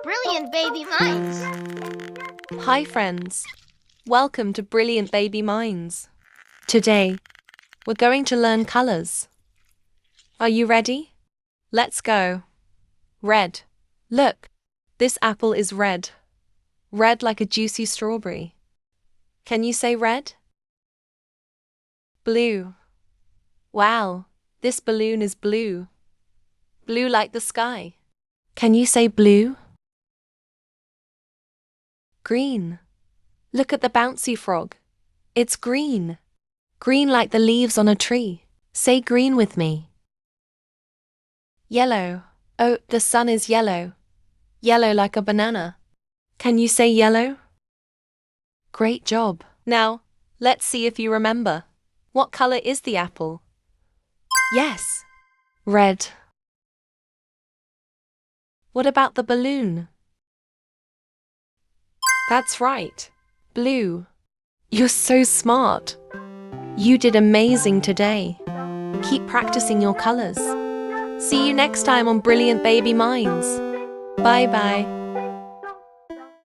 Brilliant baby minds! Hi friends, welcome to Brilliant Baby Minds. Today, we're going to learn colors. Are you ready? Let's go. Red. Look, this apple is red. Red like a juicy strawberry. Can you say red? Blue. Wow, this balloon is blue. Blue like the sky. Can you say blue? Green. Look at the bouncy frog. It's green. Green like the leaves on a tree. Say green with me. Yellow. Oh, the sun is yellow. Yellow like a banana. Can you say yellow? Great job. Now, let's see if you remember. What color is the apple? Yes. Red. What about the balloon? That's right. Blue. You're so smart. You did amazing today. Keep practicing your colors. See you next time on Brilliant Baby Minds. Bye-bye.